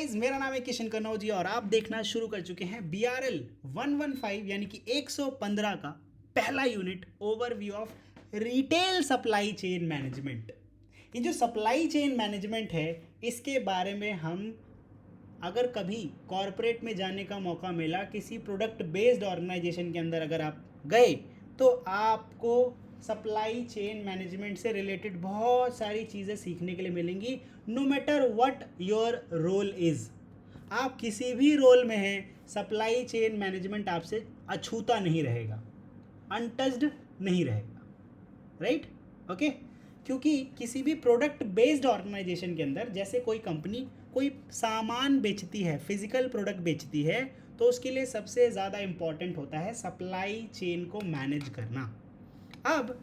मेरा नाम है किशन कनौजी और आप देखना शुरू कर चुके हैं BRL 115 यानी कि 115 का पहला unit overview of retail supply chain management. ये जो सप्लाई चेन मैनेजमेंट है इसके बारे में हम अगर कभी कॉरपोरेट में जाने का मौका मिला, किसी प्रोडक्ट बेस्ड ऑर्गेनाइजेशन के अंदर अगर आप गए तो आपको सप्लाई चेन मैनेजमेंट से रिलेटेड बहुत सारी चीज़ें सीखने के लिए मिलेंगी। No matter what your role is, आप किसी भी रोल में हैं, सप्लाई चेन मैनेजमेंट आपसे अछूता नहीं रहेगा, अनटच्ड नहीं रहेगा, राइट? ओके, क्योंकि किसी भी प्रोडक्ट बेस्ड ऑर्गेनाइजेशन के अंदर जैसे कोई कंपनी कोई सामान बेचती है, फिजिकल प्रोडक्ट बेचती है, तो उसके लिए सबसे ज़्यादा इम्पॉर्टेंट होता है सप्लाई चेन को मैनेज करना। अब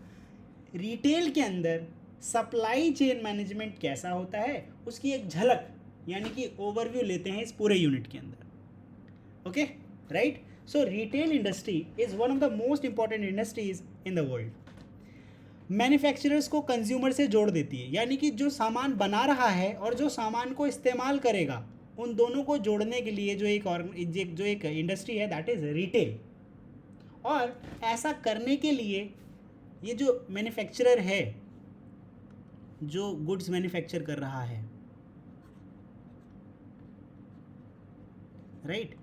रिटेल के अंदर सप्लाई चेन मैनेजमेंट कैसा होता है उसकी एक झलक यानी कि ओवरव्यू लेते हैं इस पूरे यूनिट के अंदर। Okay, right? So retail industry is one of the most important industries in the world. Manufacturers को कंज्यूमर से जोड़ देती है, यानी कि जो सामान बना रहा है और जो सामान को इस्तेमाल करेगा, उन दोनों को जोड़ने के लिए जो एक इंडस्ट्री है दैट इज़ रिटेल। और ऐसा करने के लिए ये जो मैन्युफैक्चरर है, जो गुड्स मैन्युफैक्चर कर रहा है, राइट,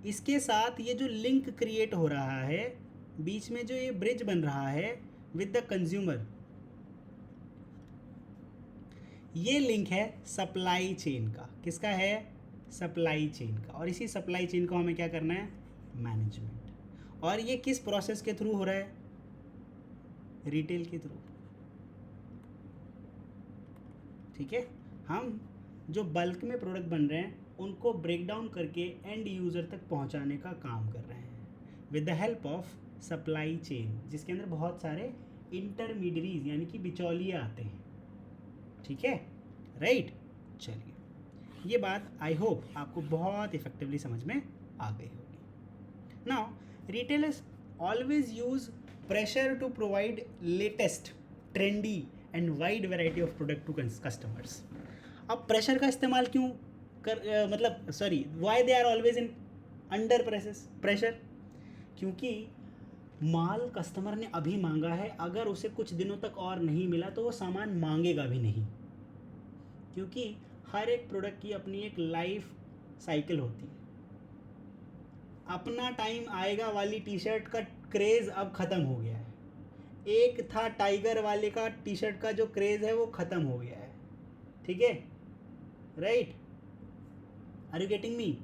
इसके साथ ये जो लिंक क्रिएट हो रहा है, बीच में जो ये ब्रिज बन रहा है विद द कंज्यूमर, ये लिंक है सप्लाई चेन का। किसका है? सप्लाई चेन का। और इसी सप्लाई चेन को हमें क्या करना है? मैनेजमेंट। और ये किस प्रोसेस के थ्रू हो रहा है? रिटेल के थ्रू। ठीक है, हम जो बल्क में प्रोडक्ट बन रहे हैं उनको ब्रेक डाउन करके एंड यूज़र तक पहुंचाने का काम कर रहे हैं with the help of supply chain, जिसके अंदर बहुत सारे इंटरमीडियरीज यानी कि बिचौलिए आते हैं। ठीक है, राइट? चलिए, ये बात आई होप आपको बहुत इफेक्टिवली समझ में आ गई होगी। Now, retailers always use pressure to provide latest, trendy and wide variety of product to customers. अब प्रेशर का इस्तेमाल क्यों why they are always in under pressure? क्योंकि माल कस्टमर ने अभी मांगा है, अगर उसे कुछ दिनों तक और नहीं मिला तो वो सामान मांगेगा भी नहीं, क्योंकि हर एक प्रोडक्ट की अपनी एक लाइफ साइकिल होती है। अपना टाइम आएगा वाली टी शर्ट का क्रेज़ अब ख़त्म हो गया है। एक था टाइगर वाले का टी शर्ट का जो क्रेज़ है वो ख़त्म हो गया है। ठीक है, right? Are you getting me?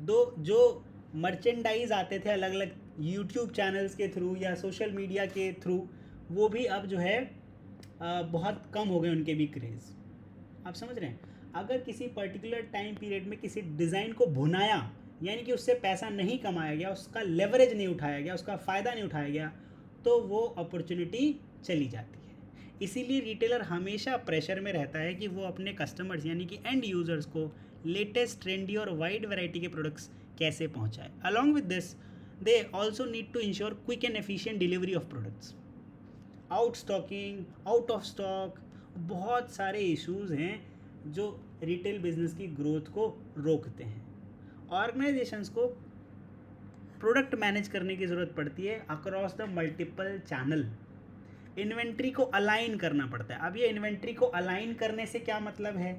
जो मर्चेंडाइज आते थे अलग अलग यूट्यूब चैनल्स के थ्रू या सोशल मीडिया के थ्रू, वो भी अब जो है बहुत कम हो गए उनके भी क्रेज़। आप समझ रहे हैं? अगर किसी पर्टिकुलर टाइम पीरियड में किसी डिज़ाइन को भुनाया, यानी कि उससे पैसा नहीं कमाया गया, उसका लेवरेज नहीं उठाया गया, उसका फ़ायदा नहीं उठाया गया, तो वो अपॉर्चुनिटी चली जाती है। इसीलिए रिटेलर हमेशा प्रेशर में रहता है कि वो अपने कस्टमर्स यानी कि एंड यूज़र्स को लेटेस्ट, ट्रेंडी और वाइड वैरायटी के प्रोडक्ट्स कैसे पहुंचाए। Along with this, they also need to ensure quick and efficient delivery of products. Out stocking, out of stock, बहुत सारे इश्यूज़ हैं जो रिटेल बिजनेस की ग्रोथ को रोकते हैं। ऑर्गेनाइजेशंस को प्रोडक्ट मैनेज करने की ज़रूरत पड़ती है across the multiple channel. Inventory को अलाइन करना पड़ता है। अब ये इन्वेंट्री को अलाइन करने से क्या मतलब है?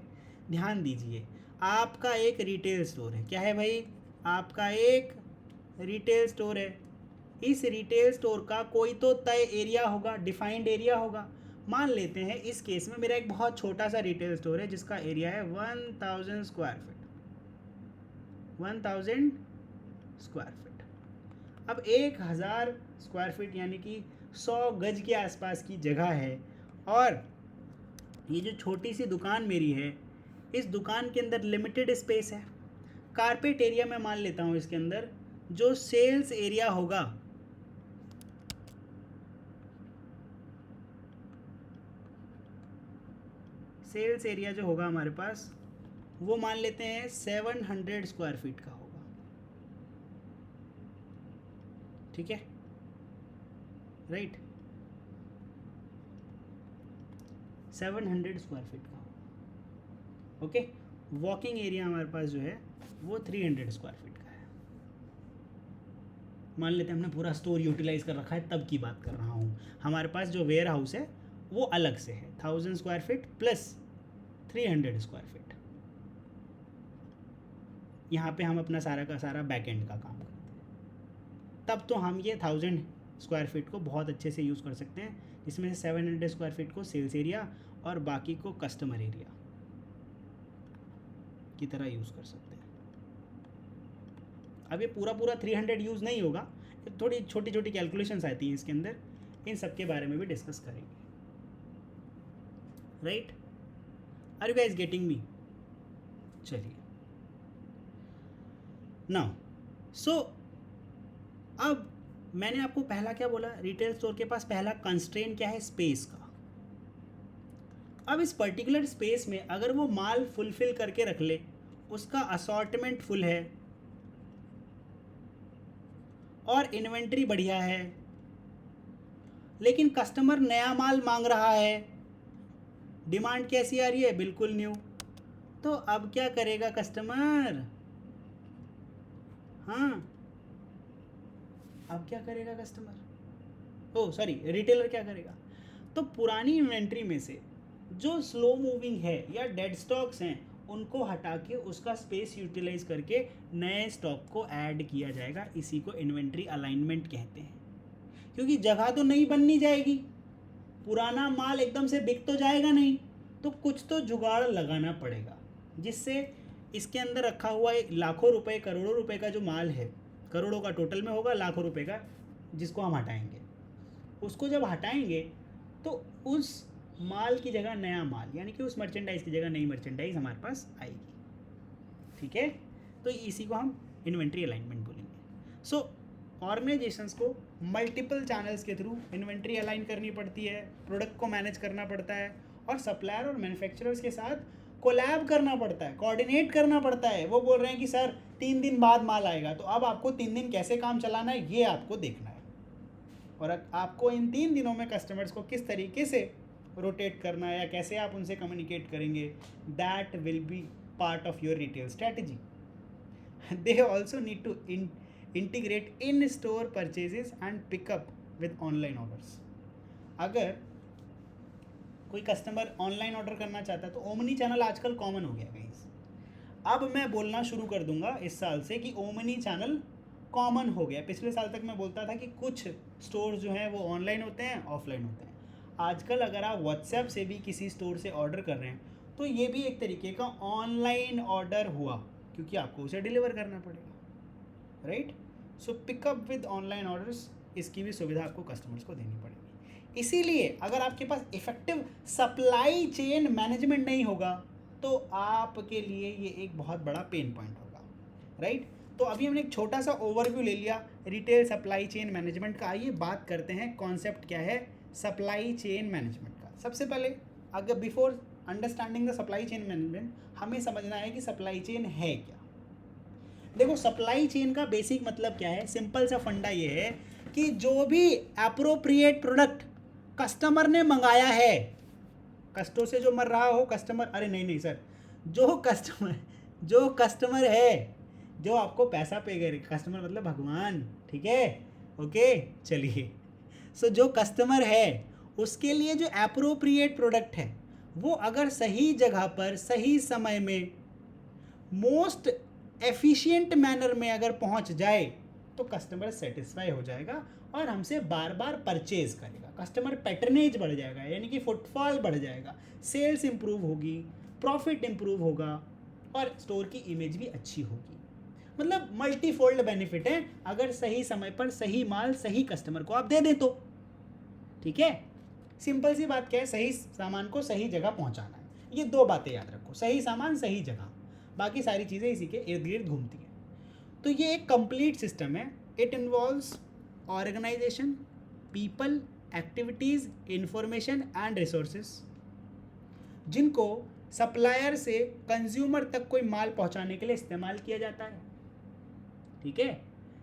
ध्यान दीजिए, आपका एक रिटेल स्टोर है। क्या है भाई? आपका एक रिटेल स्टोर है। इस रिटेल स्टोर का कोई तो तय एरिया होगा, डिफाइंड एरिया होगा। मान लेते हैं इस केस में मेरा एक बहुत छोटा सा रिटेल स्टोर है जिसका एरिया है 1000 स्क्वायर फीट। 1000 square feet. अब 1000 स्क्वायर फीट यानी कि 100 गज के आसपास की जगह है, और ये जो छोटी सी दुकान मेरी है, इस दुकान के अंदर लिमिटेड स्पेस है। कारपेट एरिया मैं मान लेता हूँ इसके अंदर जो सेल्स एरिया होगा, सेल्स एरिया जो होगा हमारे पास, वो मान लेते हैं 700 स्क्वायर फीट का होगा। ठीक है, राइट? 700 स्क्वायर फीट का होगा। ओके, वॉकिंग एरिया हमारे पास जो है वो 300 स्क्वायर फीट का है। मान लेते हैं हमने पूरा स्टोर यूटिलाइज कर रखा है, तब की बात कर रहा हूँ। हमारे पास जो वेयर हाउस है वो अलग से है, 1000 square feet plus 300 square feet. यहाँ पे हम अपना सारा का सारा बैक एंड का काम करते हैं। तब तो हम ये 1000 स्क्वायर फीट को बहुत अच्छे से यूज़ कर सकते हैं, जिसमें से 700 स्क्वायर फीट को सेल्स एरिया और बाकी को कस्टमर एरिया की तरह यूज़ कर सकते हैं। अब ये पूरा 300 यूज़ नहीं होगा, थोड़ी छोटी छोटी कैलकुलेशंस आती हैं इसके अंदर, इन सब के बारे में भी डिस्कस करेंगे। Right, are you guys getting me? चलिए नाउ सो अब मैंने आपको पहला क्या बोला, रिटेल स्टोर के पास पहला कंस्ट्रेंट क्या है, स्पेस का। अब इस पर्टिकुलर स्पेस में अगर वो माल फुलफिल करके रख ले, उसका असॉर्टमेंट फुल है और इन्वेंट्री बढ़िया है, लेकिन कस्टमर नया माल मांग रहा है, डिमांड कैसी आ रही है, बिल्कुल न्यू, तो अब क्या करेगा कस्टमर? हाँ, अब क्या करेगा कस्टमर, ओ सॉरी रिटेलर क्या करेगा? तो पुरानी इन्वेंट्री में से जो स्लो मूविंग है या डेड स्टॉक्स हैं उनको हटा के उसका स्पेस यूटिलाइज करके नए स्टॉक को ऐड किया जाएगा। इसी को इन्वेंट्री अलाइनमेंट कहते हैं, क्योंकि जगह तो नहीं बननी जाएगी, पुराना माल एकदम से बिक तो जाएगा नहीं, तो कुछ तो जुगाड़ लगाना पड़ेगा जिससे इसके अंदर रखा हुआ एक लाखों रुपए करोड़ों रुपए का जो माल है, करोड़ों का टोटल में होगा, लाखों रुपए का जिसको हम हटाएंगे, उसको जब हटाएंगे तो उस माल की जगह नया माल, यानी कि उस मर्चेंडाइज की जगह नई मर्चेंडाइज हमारे पास आएगी। ठीक है, तो इसी को हम इन्वेंट्री अलाइनमेंट बोलेंगे। सो ऑर्गेनाइजेशंस को मल्टीपल चैनल्स के थ्रू इन्वेंट्री अलाइन करनी पड़ती है, प्रोडक्ट को मैनेज करना पड़ता है और सप्लायर और मैन्युफैक्चरर्स के साथ कोलैब करना पड़ता है, कोऑर्डिनेट करना पड़ता है। वो बोल रहे हैं कि सर 3 दिन बाद माल आएगा, तो अब आपको 3 दिन कैसे काम चलाना है ये आपको देखना है, और आपको इन 3 दिनों में कस्टमर्स को किस तरीके से रोटेट करना है या कैसे आप उनसे कम्युनिकेट करेंगे, that will be part of your retail strategy. They also need to integrate in store purchases and pickup with online orders. अगर कोई कस्टमर ऑनलाइन ऑर्डर करना चाहता है तो ओमनी चैनल आजकल कॉमन हो गया गाइस। अब मैं बोलना शुरू कर दूंगा इस साल से कि ओमनी चैनल कॉमन हो गया। पिछले साल तक मैं बोलता था कि कुछ स्टोर जो हैं वो ऑनलाइन होते हैं, ऑफलाइन होते हैं। आजकल अगर आप व्हाट्सएप से भी किसी स्टोर से ऑर्डर कर रहे हैं तो ये भी एक तरीके का ऑनलाइन ऑर्डर हुआ, क्योंकि आपको उसे डिलीवर करना पड़ेगा। Right, so pickup with online orders, इसकी भी सुविधा आपको कस्टमर्स को देनी पड़ेगी। इसीलिए अगर आपके पास इफेक्टिव सप्लाई चेन मैनेजमेंट नहीं होगा तो आपके लिए ये एक बहुत बड़ा पेन पॉइंट होगा। राइट, तो अभी हमने एक छोटा सा ओवरव्यू ले लिया रिटेल सप्लाई चेन मैनेजमेंट का। आइए बात करते हैं कॉन्सेप्ट क्या है सप्लाई चेन मैनेजमेंट का। सबसे पहले अगर before understanding the supply chain management हमें समझना है कि सप्लाई चेन है क्या। देखो, सप्लाई चेन का बेसिक मतलब क्या है, सिंपल सा फंडा ये है कि जो भी एप्रोप्रिएट प्रोडक्ट कस्टमर ने मंगाया है, कस्टों से जो मर रहा हो कस्टमर, अरे नहीं सर, जो कस्टमर है, जो आपको पैसा पे करे, कस्टमर मतलब भगवान, ठीक है, ओके चलिए। सो जो कस्टमर है उसके लिए जो एप्रोप्रिएट प्रोडक्ट है वो अगर सही जगह पर सही समय में मोस्ट एफिशिएंट मैनर में अगर पहुंच जाए तो कस्टमर सेटिस्फाई हो जाएगा और हमसे बार बार परचेज करेगा, कस्टमर पैटर्नेज बढ़ जाएगा, यानी कि फुटफॉल बढ़ जाएगा, सेल्स इंप्रूव होगी, प्रॉफिट इंप्रूव होगा और स्टोर की इमेज भी अच्छी होगी। मतलब मल्टीफोल्ड बेनिफिट है अगर सही समय पर सही माल सही कस्टमर को आप दे दें तो। ठीक है, सिंपल सी बात क्या है, सही सामान को सही जगह पहुंचाना है। ये 2 बातें याद रखो, सही सामान सही जगह, बाकी सारी चीज़ें इसी के इर्द गिर्द घूमती हैं। तो ये एक कंप्लीट सिस्टम है। It involves organisation, people, activities, information and resources, जिनको सप्लायर से कंज्यूमर तक कोई माल पहुंचाने के लिए इस्तेमाल किया जाता है। ठीक है,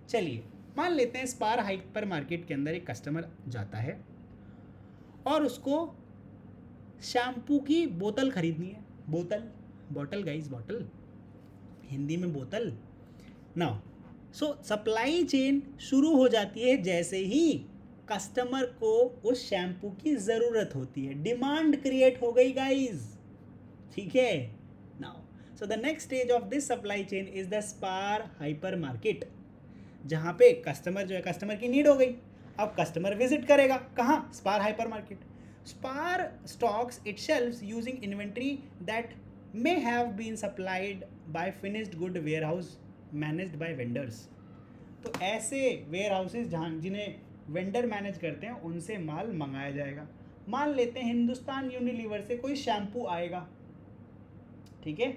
चलिए मान लेते हैं स्पार हाइपर मार्केट के अंदर एक कस्टमर जाता है और उसको शैम्पू की बोतल खरीदनी है, बोतल बॉटल गाइस, बॉटल, हिंदी में बोतल। नाउ सो सप्लाई चेन शुरू हो जाती है जैसे ही कस्टमर को उस शैम्पू की ज़रूरत होती है, डिमांड क्रिएट हो गई गाइस, ठीक है। Now so the next stage of this supply chain is the spar hyper market, जहाँ पे कस्टमर जो है, कस्टमर की नीड हो गई, अब कस्टमर विजिट करेगा कहाँ, Spar hypermarket. Spar stocks itself using inventory that may have been supplied by finished good warehouse managed by vendors. तो ऐसे वेयर हाउसेज जहाँ जिन्हें वेंडर मैनेज करते हैं उनसे माल मंगाया जाएगा। मान लेते हैं हिंदुस्तान यूनिलीवर से कोई शैम्पू आएगा, ठीक है,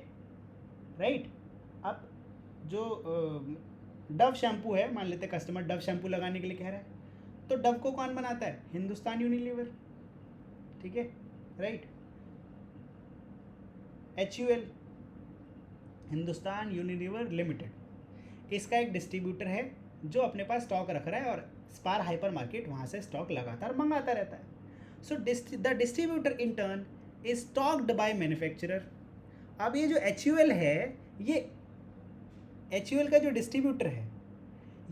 राइट। अब जो डव शैम्पू है, मान लेते हैं कस्टमर डव शैम्पू लगाने के लिए कह रहा है, तो डव को कौन बनाता है, हिंदुस्तान यूनिलीवर, ठीक है, right. HUL, Hindustan Unilever limited, इसका एक डिस्ट्रीब्यूटर है जो अपने पास स्टॉक रख रहा है और स्पार हाइपर मार्केट वहाँ से स्टॉक लगातार मंगाता रहता है। So the distributor in turn is stocked by manufacturer. अब ये जो HUL है, ये HUL का जो डिस्ट्रीब्यूटर है,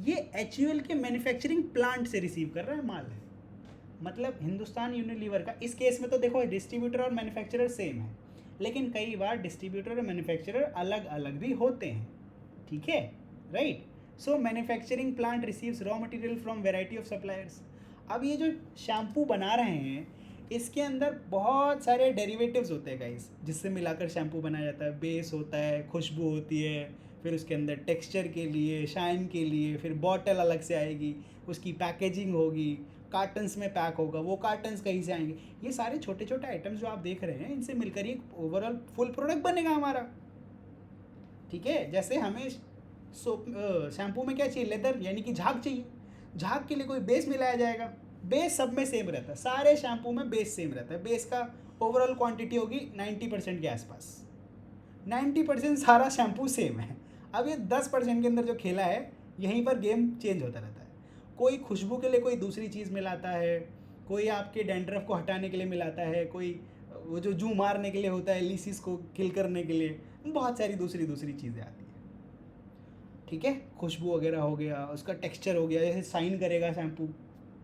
ये HUL के मैन्युफैक्चरिंग प्लांट से रिसीव कर रहा है माल है। मतलब हिंदुस्तान यूनिलीवर का इस केस में तो देखो डिस्ट्रीब्यूटर और मैन्युफैक्चरर सेम है, लेकिन कई बार डिस्ट्रीब्यूटर और मैन्युफैक्चरर अलग अलग भी होते हैं, ठीक है, right. So manufacturing plant receives raw material from variety of suppliers. अब ये जो शैम्पू बना रहे हैं इसके अंदर बहुत सारे डेरिवेटिव्स होते हैं गाइस, जिससे मिलाकर शैम्पू बनाया जाता है। बेस होता है, खुशबू होती है, फिर उसके अंदर टेक्सचर के लिए, शाइन के लिए, फिर बॉटल अलग से आएगी, उसकी पैकेजिंग होगी, कार्टन्स में पैक होगा, वो कार्टन्स कहीं से आएंगे। ये सारे छोटे छोटे आइटम्स जो आप देख रहे हैं, इनसे मिलकर ही ओवरऑल फुल प्रोडक्ट बनेगा हमारा, ठीक है। जैसे हमें सोप शैम्पू में क्या चाहिए, लेदर यानी कि झाग चाहिए, झाग के लिए कोई बेस मिलाया जाएगा, बेस सब में सेम रहता है, सारे शैम्पू में बेस सेम रहता है। बेस का ओवरऑल क्वांटिटी होगी 90% के आसपास, 90% सारा शैम्पू सेम है। अब ये 10% के अंदर जो खेला है, यहीं पर गेम चेंज होता रहता है। कोई खुशबू के लिए कोई दूसरी चीज़ मिलाता है, कोई आपके डैंड्रफ को हटाने के लिए मिलाता है, कोई वो जो जू मारने के लिए होता है, लीसिस को किल करने के लिए, बहुत सारी दूसरी चीज़ें आती हैं, ठीक है। खुशबू वगैरह हो गया, उसका टेक्सचर हो गया, जैसे साइन करेगा शैम्पू,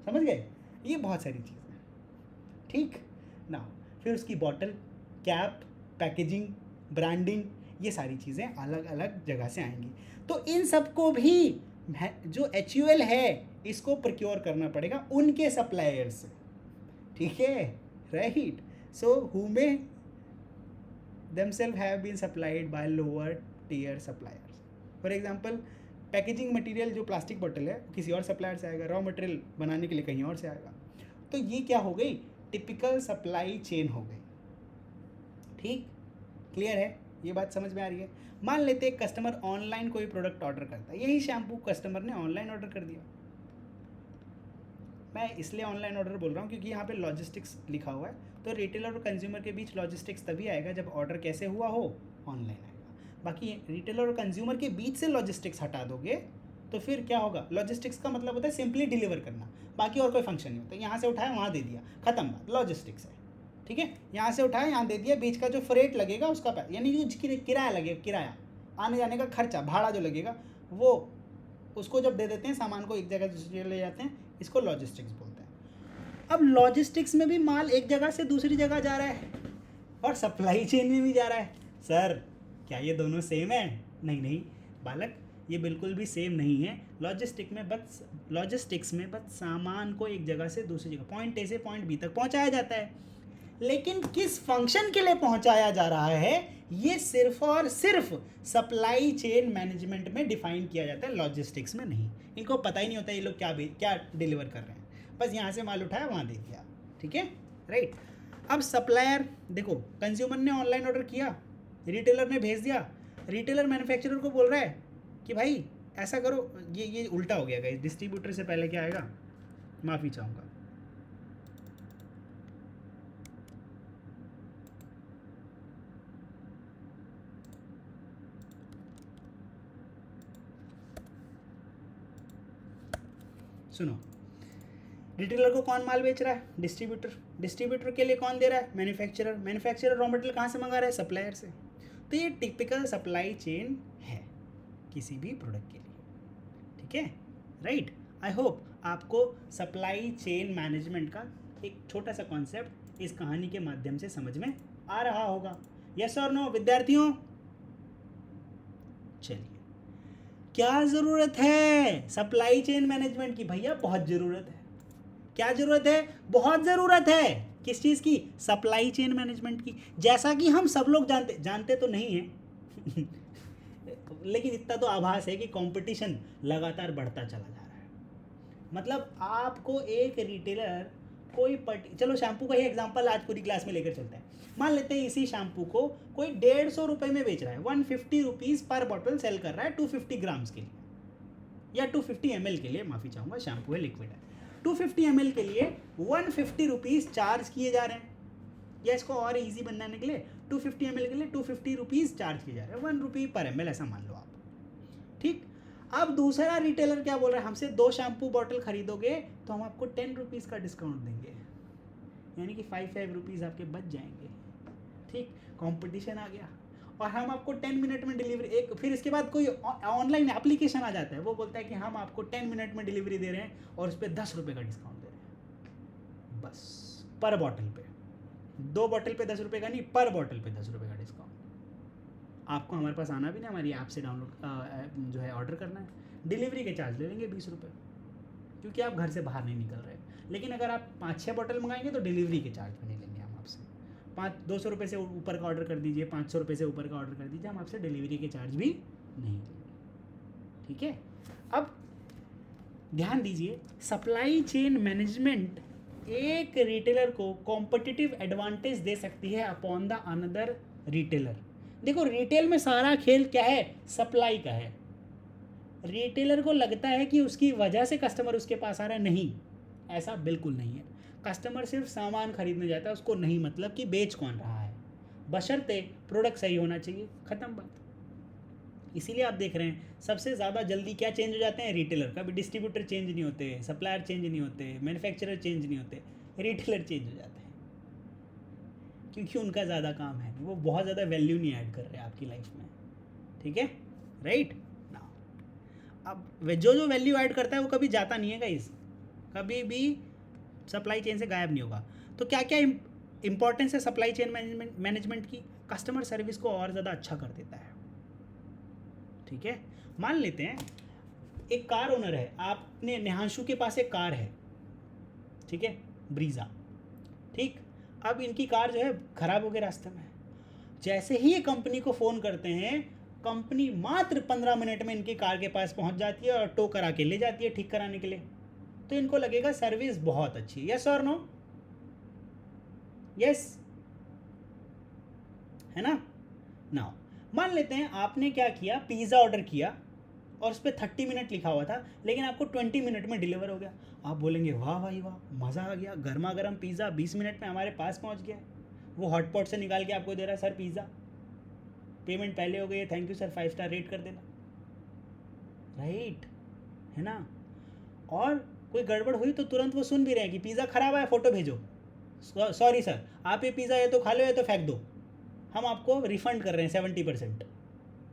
समझ गए, ये बहुत सारी चीज़ें, ठीक ना। फिर उसकी बॉटल, कैप, पैकेजिंग, ब्रांडिंग, ये सारी चीज़ें अलग अलग जगह से आएंगी। तो इन सबको भी जो HUL है इसको प्रोक्योर करना पड़ेगा उनके सप्लायर से, ठीक है, right. So who may themselves have been supplied by lower tier suppliers. For example packaging material जो प्लास्टिक बॉटल है किसी और सप्लायर से आएगा, रॉ मटेरियल बनाने के लिए कहीं और से आएगा। तो ये क्या हो गई, टिपिकल सप्लाई चेन हो गई, ठीक, क्लियर है, ये बात समझ में आ रही है। मान लेते एक कस्टमर ऑनलाइन कोई प्रोडक्ट ऑर्डर करता है, यही शैम्पू कस्टमर ने ऑनलाइन ऑर्डर कर दिया। मैं इसलिए ऑनलाइन ऑर्डर बोल रहा हूँ क्योंकि यहाँ पे लॉजिस्टिक्स लिखा हुआ है, तो रिटेलर और कंज्यूमर के बीच लॉजिस्टिक्स तभी आएगा जब ऑर्डर कैसे हुआ हो, ऑनलाइन आएगा। बाकी रिटेलर और कंज्यूमर के बीच से लॉजिस्टिक्स हटा दोगे तो फिर क्या होगा, लॉजिस्टिक्स का मतलब होता है सिंपली डिलीवर करना, बाकी और कोई फंक्शन नहीं होता। यहाँ से उठाया वहाँ दे दिया, खत्म बात, लॉजिस्टिक्स है, ठीक है। यहाँ से उठाया यहाँ दे दिया, बीच का जो फ्रेट लगेगा उसका यानी जो किराया लगेगा, किराया आने जाने का खर्चा, भाड़ा जो लगेगा, वो उसको जब दे देते हैं, सामान को एक जगह दूसरी जगह ले जाते हैं, इसको लॉजिस्टिक्स बोलते हैं। अब लॉजिस्टिक्स में भी माल एक जगह से दूसरी जगह जा रहा है और सप्लाई चेन में भी जा रहा है। सर क्या ये दोनों सेम है? नहीं बालक, ये बिल्कुल भी सेम नहीं है। लॉजिस्टिक्स में बस सामान को एक जगह से दूसरी जगह, पॉइंट ए से पॉइंट बी तक पहुंचाया जाता है, लेकिन किस फंक्शन के लिए पहुंचाया जा रहा है ये सिर्फ और सिर्फ सप्लाई चेन मैनेजमेंट में डिफाइन किया जाता है, लॉजिस्टिक्स में नहीं। इनको पता ही नहीं होता ये लोग क्या डिलीवर कर रहे हैं, बस यहाँ से माल उठाया वहाँ दे दिया, ठीक है, राइट। अब सप्लायर देखो, कंज्यूमर ने ऑनलाइन ऑर्डर किया, रिटेलर ने भेज दिया, रिटेलर मैन्युफैक्चरर को बोल रहा है कि भाई ऐसा करो, ये उल्टा हो गया गाइस, डिस्ट्रीब्यूटर से पहले क्या आएगा, माफ़ी चाहूँगा, सुनो, रिटेलर को कौन माल बेच रहा है, डिस्ट्रीब्यूटर के लिए कौन दे रहा है, मैन्युफैक्चरर रॉ मटेरियल कहाँ से मंगा रहा है, सप्लायर से। तो ये टिपिकल सप्लाई चेन है किसी भी प्रोडक्ट के लिए, ठीक है, राइट। आई होप आपको सप्लाई चेन मैनेजमेंट का एक छोटा सा कॉन्सेप्ट इस कहानी के माध्यम से समझ में आ रहा होगा। यस और नो विद्यार्थियों? चलिए, क्या ज़रूरत है सप्लाई चेन मैनेजमेंट की? भैया बहुत ज़रूरत है। क्या ज़रूरत है? बहुत ज़रूरत है। किस चीज़ की? सप्लाई चेन मैनेजमेंट की। जैसा कि हम सब लोग जानते तो नहीं हैं लेकिन इतना तो आभास है कि कंपटीशन लगातार बढ़ता चला जा रहा है। मतलब आपको एक रिटेलर चलो शैम्पू का ही एग्जांपल आज पूरी क्लास में लेकर चलते हैं। मान लेते हैं इसी शैम्पू को कोई 150 रुपये में बेच रहा है, 150 रुपीज़ पर बॉटल सेल कर रहा है 250 ग्राम्स के लिए, या 250 ml के लिए, माफ़ी चाहूँगा, शैम्पू है, लिक्विड है। 250 ml के लिए 150 रुपीज़ चार्ज किए जा रहे हैं, या इसको और इजी बनाने के लिए 250 ml के लिए 250 रुपीज़ चार्ज किए जा रहे हैं, 1 रुपी पर ml ऐसा मान लो आप, ठीक। अब दूसरा रिटेलर क्या बोल रहा है, हमसे 2 शैम्पू बॉटल खरीदोगे तो हम आपको 10 रुपीज़ का डिस्काउंट देंगे, यानी कि 5 रुपीज़ आपके बच जाएंगे, ठीक। कंपटीशन आ गया और हम आपको 10 मिनट में डिलीवरी, फिर इसके बाद कोई ऑनलाइन एप्लीकेशन आ जाता है, वो बोलता है कि हम आपको 10 मिनट में डिलीवरी दे रहे हैं और उस पर 10 रुपये का डिस्काउंट दे रहे हैं, बस पर बॉटल पे, 2 बॉटल पे 10 रुपये का नहीं, पर बॉटल पे 10 रुपये का डिस्काउंट। आपको हमारे पास आना भी नहीं, हमारी ऐप से डाउनलोड जो है ऑर्डर करना है, डिलीवरी के चार्ज ले लेंगे 20 रुपये, क्योंकि आप घर से बाहर नहीं निकल रहे। लेकिन अगर आप 5-6 बॉटल मंगाएंगे तो डिलीवरी के चार्ज भी नहीं लेंगे हम आपसे। 200 रुपये से ऊपर का ऑर्डर कर दीजिए, 500 रुपये से ऊपर का ऑर्डर कर दीजिए, हम आपसे डिलीवरी के चार्ज भी नहीं लेंगे, ठीक है। अब ध्यान दीजिए, सप्लाई चेन मैनेजमेंट एक रिटेलर को कॉम्पिटिटिव एडवांटेज दे सकती है अपॉन द अनदर रिटेलर। देखो, रिटेल में सारा खेल क्या है? सप्लाई का है। रिटेलर को लगता है कि उसकी वजह से कस्टमर उसके पास आ रहा है, नहीं, ऐसा बिल्कुल नहीं है। कस्टमर सिर्फ सामान खरीदने जाता है, उसको नहीं मतलब कि बेच कौन रहा है, बशर्ते प्रोडक्ट सही होना चाहिए, ख़त्म बात। इसीलिए आप देख रहे हैं सबसे ज़्यादा जल्दी क्या चेंज हो जाते हैं? रिटेलर। कभी डिस्ट्रीब्यूटर चेंज नहीं होते, सप्लायर चेंज नहीं होते, मैन्युफैक्चरर चेंज नहीं होते, रिटेलर चेंज हो जाते हैं, क्योंकि उनका ज़्यादा काम है, वो बहुत ज़्यादा वैल्यू नहीं ऐड कर रहे हैं आपकी लाइफ में, ठीक है, राइट ना। अब जो वैल्यू ऐड करता है वो कभी जाता नहीं है गाइस, कभी भी सप्लाई चेन से गायब नहीं होगा। तो क्या क्या इंपॉर्टेंस है सप्लाई चेन मैनेजमेंट की? कस्टमर सर्विस को और ज़्यादा अच्छा कर देता है, ठीक है। मान लेते हैं एक कार ओनर है, आपने नेहांशु के पास एक कार है, ठीक है, ब्रीज़ा, ठीक। अब इनकी कार जो है ख़राब हो गई रास्ते में, जैसे ही ये कंपनी को फ़ोन करते हैं, कंपनी मात्र 15 मिनट में इनकी कार के पास पहुंच जाती है और टो करा के ले जाती है ठीक कराने के लिए। तो इनको लगेगा सर्विस बहुत अच्छी, यस और नो? यस, है ना। नाउ मान लेते हैं आपने क्या किया, पिज़्ज़ा ऑर्डर किया और उस पर 30 मिनट लिखा हुआ था, लेकिन आपको 20 मिनट में डिलीवर हो गया। आप बोलेंगे वाह भाई वाह, मज़ा आ गया, गर्मा गर्म पिज़्ज़ा 20 मिनट में हमारे पास पहुंच गया। वो हॉटपॉट से निकाल के आपको दे रहा है, सर पिज़्ज़ा, पेमेंट पहले हो गई है, thank you sir, 5 star rate कर देना, राइट, है ना। और कोई गड़बड़ हुई तो तुरंत वो सुन भी रहे हैं कि पिज़्ज़ा ख़राब है, फ़ोटो भेजो, सॉरी सर, आप ये पिज़्ज़ा या तो खा लो या तो फेंक दो, हम आपको रिफ़ंड कर रहे हैं 70%,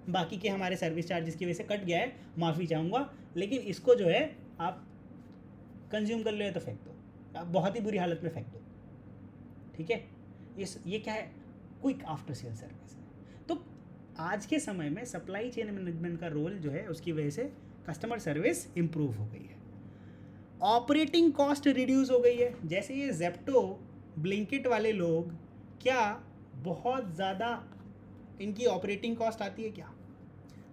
बाकी के हमारे सर्विस चार्जेस की वजह से कट गया है, माफ़ी चाहूँगा, लेकिन इसको जो है आप कंज्यूम कर लो या तो फेंक दो, आप बहुत ही बुरी हालत में फेंक दो, ठीक है। ये क्या है? क्विक आफ्टर सेल सर्विस है। तो आज के समय में सप्लाई चेन मैनेजमेंट का रोल जो है, उसकी वजह से कस्टमर सर्विस इम्प्रूव हो गई है, ऑपरेटिंग कॉस्ट रिड्यूस हो गई है। जैसे ये जेप्टो, ब्लिंकिट वाले लोग क्या बहुत ज़्यादा इनकी ऑपरेटिंग कॉस्ट आती है क्या?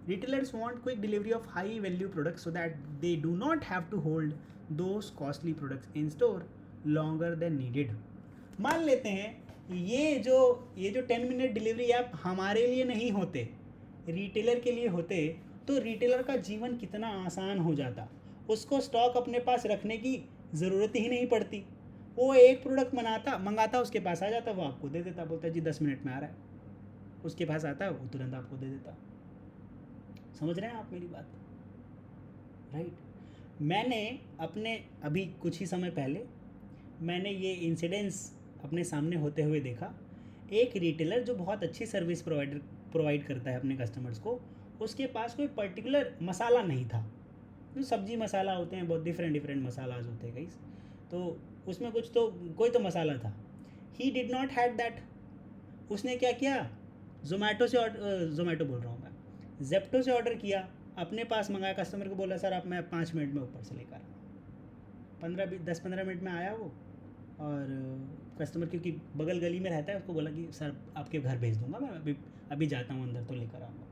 Retailers want quick delivery of high value products so that they do not have to hold those costly products in store longer than needed. मान लेते हैं ये जो 10 मिनट डिलीवरी ऐप हमारे लिए नहीं होते, रिटेलर के लिए होते, तो रिटेलर का जीवन कितना आसान हो जाता। उसको स्टॉक अपने पास रखने की ज़रूरत ही नहीं पड़ती, वो एक प्रोडक्ट मंगाता, उसके पास आ जाता, वो आपको दे देता, बोलता है जी 10 मिनट में आ रहा है, उसके पास आता है, वो तुरंत आपको दे देता। समझ रहे हैं आप मेरी बात, राइट। मैंने अपने अभी कुछ ही समय पहले मैंने ये इंसिडेंस अपने सामने होते हुए देखा। एक रिटेलर जो बहुत अच्छी सर्विस प्रोवाइड करता है अपने कस्टमर्स को, उसके पास कोई पर्टिकुलर मसाला नहीं था। जो सब्जी मसाला होते हैं, बहुत डिफरेंट डिफरेंट मसालाज होते हैं गाइस, तो उसमें कुछ तो कोई तो मसाला था। He did not had that. उसने क्या किया, जोमेटो बोल रहा हूँ मैं, जेप्टो से ऑर्डर किया, अपने पास मंगाया, कस्टमर को बोला सर आप मैं 5 मिनट में ऊपर से लेकर आया। 10-15 मिनट में आया वो, और कस्टमर क्योंकि बगल गली में रहता है, उसको बोला कि सर आपके घर भेज दूंगा, मैं अभी अभी जाता हूँ अंदर तो लेकर आऊँगा।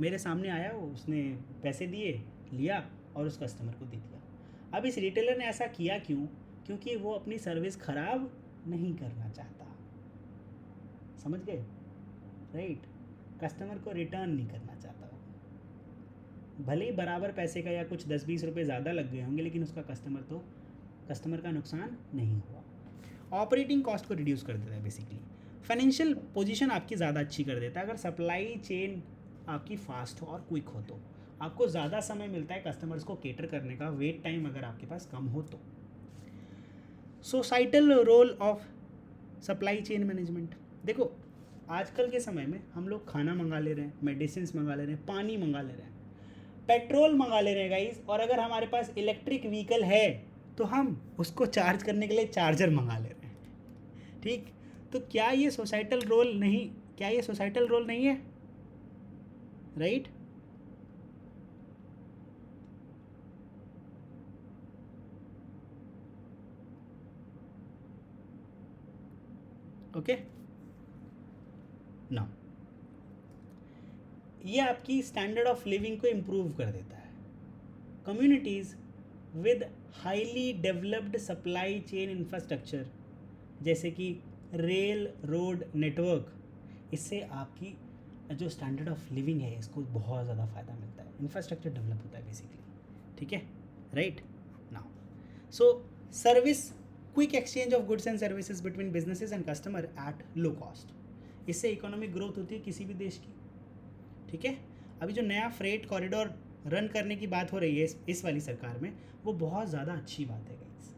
मेरे सामने आया वो, उसने पैसे दिए, लिया और उस कस्टमर को दे दिया। अब इस रिटेलर ने ऐसा किया क्यों? क्योंकि वो अपनी सर्विस ख़राब नहीं करना चाहता। समझ गए? राइट। कस्टमर को रिटर्न नहीं करना चाहता वो, भले ही बराबर पैसे का या कुछ 10-20 रुपये ज़्यादा लग गए होंगे, लेकिन उसका कस्टमर का नुकसान नहीं हुआ। ऑपरेटिंग कॉस्ट को रिड्यूस कर देता है बेसिकली। फाइनेंशियल पोजीशन आपकी ज़्यादा अच्छी कर देता है। अगर सप्लाई चेन आपकी फास्ट हो और क्विक हो तो आपको ज़्यादा समय मिलता है कस्टमर्स को केटर करने का, वेट टाइम अगर आपके पास कम हो तो। Societal role of supply chain management. देखो आजकल के समय में हम लोग खाना मंगा ले रहे हैं, मेडिसिन मंगा ले रहे हैं, पानी मंगा ले रहे हैं, पेट्रोल मंगा ले रहे हैं गाइस, और अगर हमारे पास इलेक्ट्रिक व्हीकल है तो हम उसको चार्ज करने के लिए चार्जर मंगा ले रहे हैं। ठीक, तो क्या ये सोसाइटल रोल नहीं है? राइट। ओके ना, ये आपकी स्टैंडर्ड ऑफ लिविंग को इम्प्रूव कर देता है। Communities with highly developed supply chain infrastructure जैसे कि रेल रोड नेटवर्क, इससे आपकी जो स्टैंडर्ड ऑफ लिविंग है इसको बहुत ज़्यादा फ़ायदा मिलता है। इंफ्रास्ट्रक्चर डेवलप होता है बेसिकली। ठीक है, right now. So service, quick exchange of goods and services between businesses and customer at low cost, इससे इकोनॉमिक ग्रोथ होती है किसी भी देश की। ठीक है, अभी जो नया फ्रेट कॉरिडोर रन करने की बात हो रही है इस वाली सरकार में, वो बहुत ज़्यादा अच्छी बात है गाइस,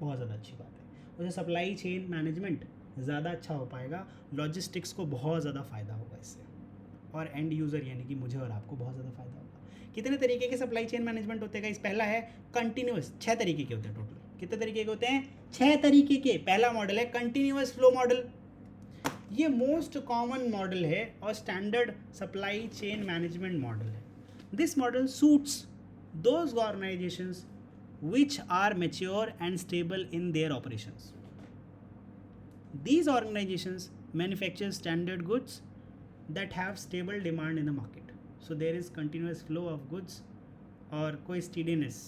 बहुत ज़्यादा अच्छी बात है। और जो सप्लाई चेन मैनेजमेंट ज़्यादा अच्छा हो पाएगा, लॉजिस्टिक्स को बहुत ज़्यादा फ़ायदा होगा इससे, और एंड यूज़र यानी कि मुझे और आपको बहुत ज़्यादा फ़ायदा होगा। कितने तरीके के सप्लाई चेन मैनेजमेंट होते हैं गाइस? पहला है कंटिन्यूस, 6 तरीके के होते हैं टोटल। कितने तरीके के होते हैं? 6 तरीके के। पहला मॉडल है कंटिन्यूस फ्लो मॉडल, ये मोस्ट कॉमन मॉडल है और standard supply chain management model है। This model suits those organisations which are mature and stable in their operations. These organizations manufacture standard goods that have stable demand in the market. So there is continuous flow of goods और कोई steadiness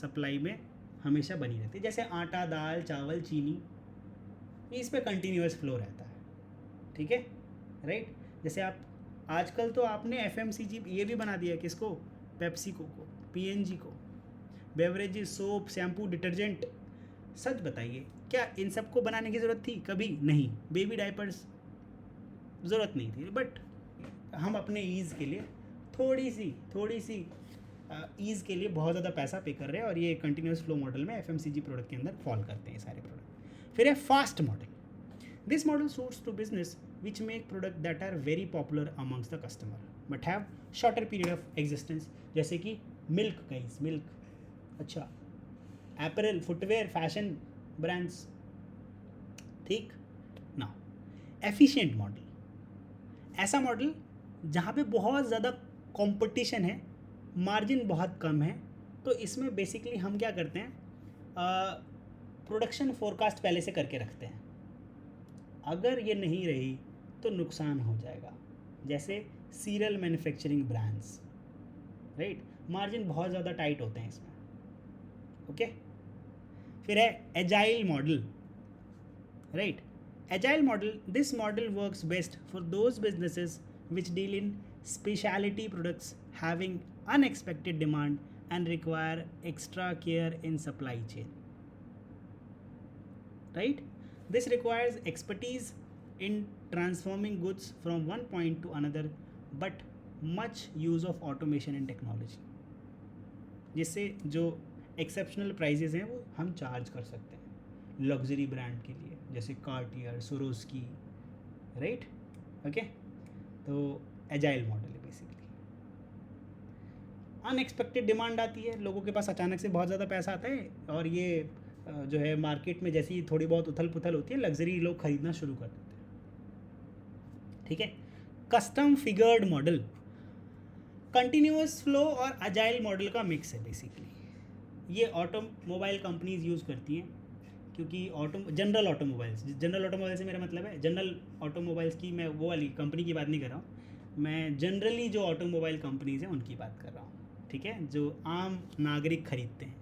supply में हमेशा बनी रहती है। जैसे आटा, दाल, चावल, चीनी, इस पे कंटिन्यूस फ्लो रहता है। ठीक है, राइट। जैसे आप आजकल तो आपने FMCG ये भी बना दिया है, किसको? पेप्सी को, PNG को, बेवरेजेस, सोप, शैम्पू, डिटर्जेंट। सच बताइए, क्या इन सब को बनाने की ज़रूरत थी? कभी नहीं। बेबी डायपर्स ज़रूरत नहीं थी, बट हम अपने ईज़ के लिए थोड़ी सी ईज़ के लिए बहुत ज़्यादा पैसा पे कर रहे हैं, और ये कंटिन्यूस फ्लो मॉडल में FMCG प्रोडक्ट के अंदर फॉल करते हैं सारे प्रोडक्ट। फिर है fast model. This model suits to business which make product that are very popular amongst the customer but have shorter period of existence, जैसे कि मिल्क गाइस, मिल्क, अच्छा, एपरल, फुटवेयर, फैशन ब्रांड्स। ठीक ना। Efficient model, ऐसा model जहाँ पे बहुत ज़्यादा कंपटीशन है, मार्जिन बहुत कम है, तो इसमें बेसिकली हम क्या करते हैं, प्रोडक्शन फोरकास्ट पहले से करके रखते हैं। अगर ये नहीं रही तो नुकसान हो जाएगा। जैसे serial manufacturing brands, right, margin बहुत ज़्यादा टाइट होते हैं इसमें। ओके, फिर है agile model, right. Agile model, this model works best for those businesses which deal in speciality products having unexpected demand and require extra care in supply chain, right. This requires expertise in transforming goods from one point two another but much use of automation and technology, जिससे जो exceptional prices हैं वो हम charge कर सकते हैं luxury brand के लिए, जैसे कार्टियर, सोरोस्की, राइट। ओके, तो एजाइल मॉडल है बेसिकली। अनएक्सपेक्टेड डिमांड आती है, लोगों के पास अचानक से बहुत ज़्यादा पैसा आता है और ये जो है मार्केट में जैसी थोड़ी बहुत उथल पुथल होती है, लग्जरी लोग खरीदना शुरू कर देते हैं। ठीक है। Custom figured model continuous flow और अजाइल मॉडल का मिक्स है बेसिकली। ये ऑटोमोबाइल कंपनीज यूज़ करती हैं, क्योंकि जनरल ऑटोमोबाइल्स से मेरा मतलब है जनरल ऑटोमोबाइल्स की, मैं वो वाली कंपनी की बात नहीं कर रहा हूँ, मैं जनरली जो ऑटोमोबाइल कंपनीज हैं उनकी बात कर रहा हूँ। ठीक है, जो आम नागरिक खरीदते हैं।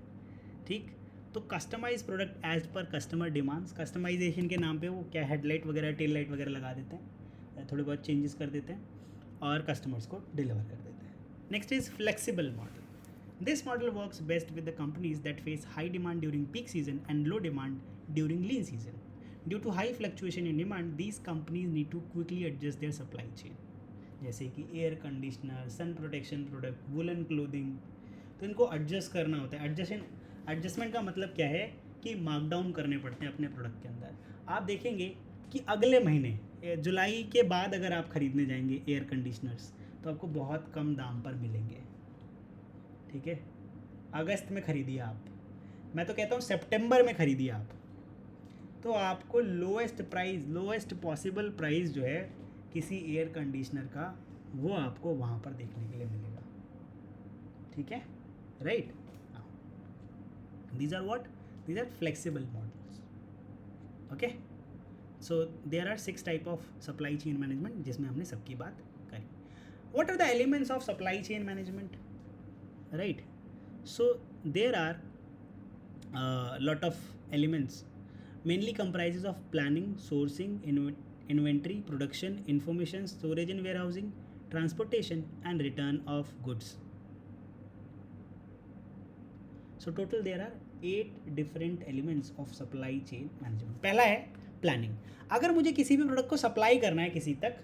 ठीक, तो customize product as per customer demands, customization के नाम पे वो क्या हेडलाइट वगैरह टेल लाइट वगैरह लगा देते हैं, थोड़े बहुत चेंजेस कर देते हैं और कस्टमर्स को डिलीवर कर देते हैं। Next is flexible model. This model works best with the companies that face high demand during peak season and low demand during lean season. Due to high fluctuation in demand, these companies need to quickly adjust their supply chain. जैसे कि air conditioner, sun protection product, woollen clothing, तो इनको adjust करना होता है। Adjustment का मतलब क्या है कि मार्कडाउन करने पड़ते हैं अपने प्रोडक्ट के अंदर। आप देखेंगे कि अगले महीने जुलाई के बाद अगर आप ख़रीदने जाएंगे एयर कंडीशनर्स तो आपको बहुत कम दाम पर मिलेंगे। ठीक है, अगस्त में ख़रीदिए आप, मैं तो कहता हूँ सितंबर में ख़रीदिए आप, तो आपको लोएस्ट पॉसिबल प्राइस जो है किसी एयर कंडीशनर का, वो आपको वहाँ पर देखने के लिए मिलेगा। ठीक है, right. These are flexible models. Okay, so there are 6 type of supply chain management जिसमें हमने सबकी बात करी। What are the elements of supply chain management? Right, so there are lot of elements, mainly comprises of planning, sourcing, inventory, production, information, storage and warehousing, transportation and return of goods. So total there are 8 different elements of supply chain management. पहला है planning. अगर मुझे किसी भी product को supply करना है किसी तक,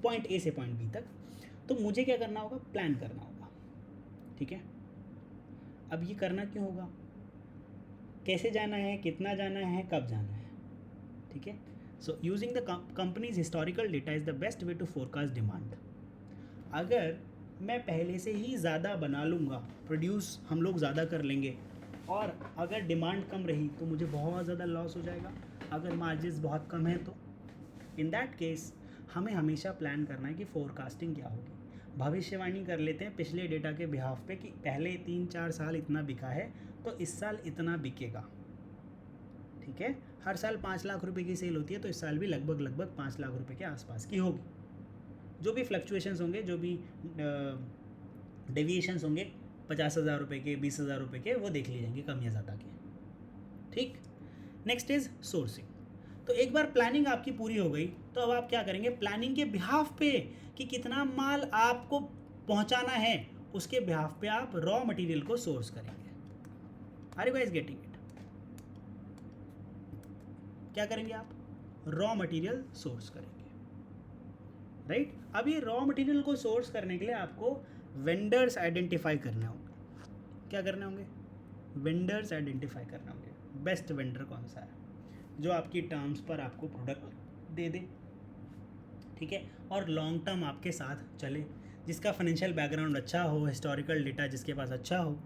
पॉइंट ए से पॉइंट बी तक, तो मुझे क्या करना होगा? प्लान करना होगा। ठीक है, अब ये करना क्यों होगा? कैसे जाना है, कितना जाना है, कब जाना है? ठीक है, so using the companies historical data is the best way to forecast demand. अगर मैं पहले से ही ज़्यादा बना लूँगा, प्रोड्यूस हम लोग ज़्यादा कर लेंगे, और अगर डिमांड कम रही तो मुझे बहुत ज़्यादा लॉस हो जाएगा। अगर मार्जिन्स बहुत कम है तो इन दैट केस हमें हमेशा प्लान करना है कि फोरकास्टिंग क्या होगी। भविष्यवाणी कर लेते हैं पिछले डेटा के बिहाफ पे कि पहले 3-4 साल इतना बिका है तो इस साल इतना बिकेगा। ठीक है, हर साल 5 लाख रुपए की सेल होती है, तो इस साल भी लगभग 5 लाख रुपए के आसपास की होगी। जो भी फ्लक्चुएशंस होंगे, जो भी डेविएशंस होंगे 50,000 रुपये के, 20,000 रुपये के, वो देख लिए जाएंगे कम या ज़्यादा के। ठीक, नेक्स्ट इज़ सोर्सिंग। तो एक बार प्लानिंग आपकी पूरी हो गई तो अब आप क्या करेंगे? प्लानिंग के बिहाफ पे कि कितना माल आपको पहुंचाना है, उसके बिहाफ पे आप रॉ मटेरियल को सोर्स करेंगे। Are you guys getting it? क्या करेंगे आप? रॉ मटेरियल सोर्स करेंगे, राइट। अब ये रॉ मटेरियल को सोर्स करने के लिए आपको वेंडर्स आइडेंटिफाई करने होंगे। क्या करने होंगे? वेंडर्स आइडेंटिफाई करने होंगे। बेस्ट वेंडर कौन सा है जो आपकी टर्म्स पर आपको प्रोडक्ट दे दे, ठीक है, और लॉन्ग टर्म आपके साथ चले, जिसका फाइनेंशियल बैकग्राउंड अच्छा हो, हिस्टोरिकल डेटा जिसके पास अच्छा हो,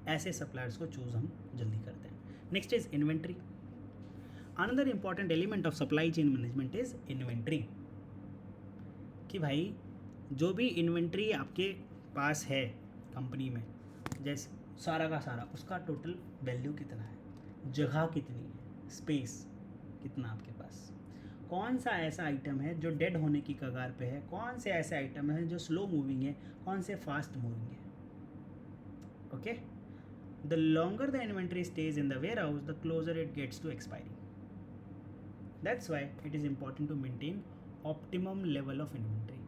ऐसे सप्लायर्स को चूज़ हम जल्दी करते हैं। Next is inventory. Another important element of supply chain management is inventory. कि भाई जो भी इन्वेंट्री आपके पास है कंपनी में, जैसे सारा का सारा, उसका टोटल वैल्यू कितना है, जगह कितनी है, स्पेस कितना आपके पास, कौन सा ऐसा आइटम है जो डेड होने की कगार पे है, कौन से ऐसे आइटम है जो स्लो मूविंग है, कौन से फास्ट मूविंग है। Okay, the longer the inventory stage in the warehouse the closer it gets to expiry. That's why it is important to maintain optimum level of inventory.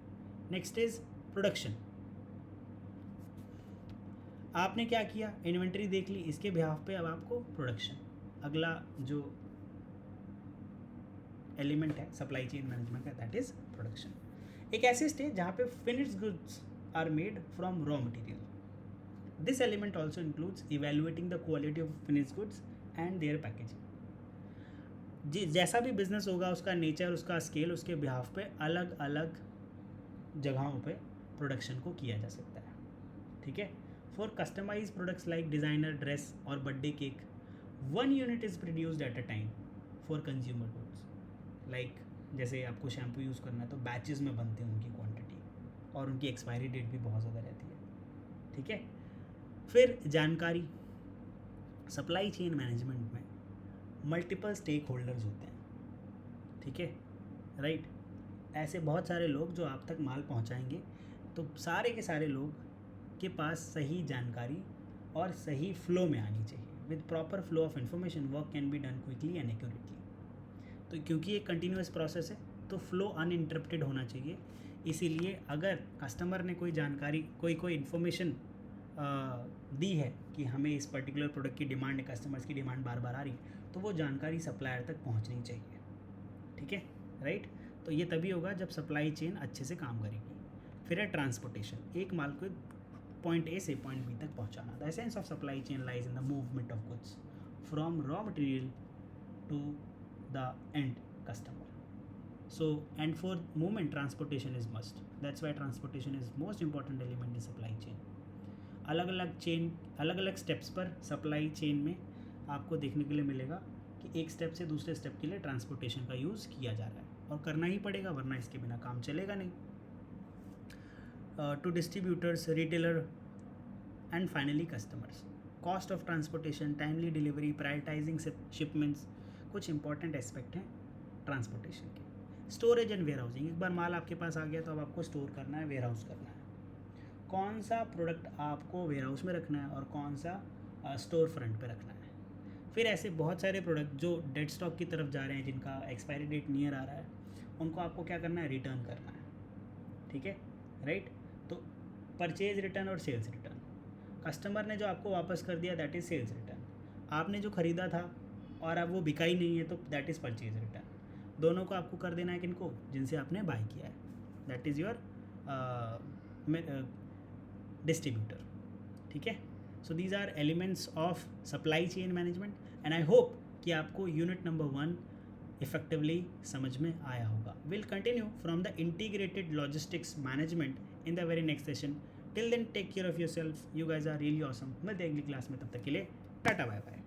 Next is production. आपने क्या किया? Inventory देख ली, इसके behalf पे अब आपको production, अगला जो एलिमेंट है सप्लाई चेन मैनेजमेंट का, दैट इज प्रोडक्शन। एक ऐसे स्टेज जहाँ पे finished goods are made from raw material. This element also includes evaluating the quality of finished goods and their packaging. जैसा भी बिजनेस होगा, उसका नेचर, उसका स्केल, उसके बिहाफ पे अलग अलग जगहों पे प्रोडक्शन को किया जा सकता है, ठीक है। For customise products like designer dress और birthday cake, 1 unit is produced at a time for consumer goods. Like जैसे आपको शैम्पू यूज़ करना है तो बैचेस में बनते हैं उनकी क्वांटिटी, और उनकी एक्सपायरी डेट भी बहुत ज़्यादा रहती है, ठीक है। फिर जानकारी, सप्लाई चेन मैनेजमेंट में मल्टीपल स्टेक होल्डर्स होते हैं, ठीक है, राइट। ऐसे बहुत सारे लोग जो आप तक माल पहुंचाएंगे, तो सारे के सारे लोग के पास सही जानकारी और सही फ्लो में आनी चाहिए। With proper flow of information work can be done quickly and accurately. तो क्योंकि ये कंटिन्यूस प्रोसेस है तो फ्लो अनइंटरप्टेड होना चाहिए। इसीलिए अगर कस्टमर ने कोई जानकारी कोई इन्फॉर्मेशन दी है कि हमें इस पर्टिकुलर प्रोडक्ट की डिमांड है, कस्टमर्स की डिमांड बार बार आ रही, तो वो जानकारी सप्लायर तक पहुंचनी चाहिए, ठीक है, राइट। तो ये तभी होगा जब सप्लाई चेन अच्छे से काम करेगी। फिर है ट्रांसपोर्टेशन, एक माल को पॉइंट ए से पॉइंट बी तक पहुंचाना। The essence of supply chain lies in the movement of goods from raw material to the end customer. So, and for movement, transportation is must. That's why transportation is most important element in supply chain. अलग अलग steps पर supply chain में आपको देखने के लिए मिलेगा कि एक स्टेप से दूसरे स्टेप के लिए ट्रांसपोर्टेशन का यूज़ किया जा रहा है, और करना ही पड़ेगा, वरना इसके बिना काम चलेगा नहीं। To distributors, retailer and finally customers, cost of transportation, timely delivery, prioritising shipments कुछ इंपॉर्टेंट एस्पेक्ट हैं ट्रांसपोर्टेशन के। स्टोरेज एंड वेयर हाउसिंग, एक बार माल आपके पास आ गया तो अब आपको स्टोर करना है, वेयर हाउस करना है। कौन सा प्रोडक्ट आपको वेयर हाउस में रखना है और कौन सा स्टोर फ्रंट पे रखना है। फिर ऐसे बहुत सारे प्रोडक्ट जो डेड स्टॉक की तरफ जा रहे हैं, जिनका एक्सपायरी डेट नियर आ रहा है, उनको आपको क्या करना है, रिटर्न करना है, ठीक है, राइट। तो परचेज रिटर्न और सेल्स रिटर्न, कस्टमर ने जो आपको वापस कर दिया दैट इज़ सेल्स रिटर्न, आपने जो ख़रीदा था और अब वो बिका ही नहीं है तो दैट इज़ परचेज रिटर्न। दोनों को आपको कर देना है किनको, जिनसे आपने बाय किया है, दैट इज़ योर डिस्ट्रीब्यूटर, ठीक है। So these are elements of supply chain management and I hope कि आपको यूनिट नंबर 1 इफेक्टिवली समझ में आया होगा। Will continue from the integrated logistics management in the very next session. Till then take care of yourself, you guys are really awesome. मिलते हैं अगली class में, तब तक के लिए टाटा बाय बाय।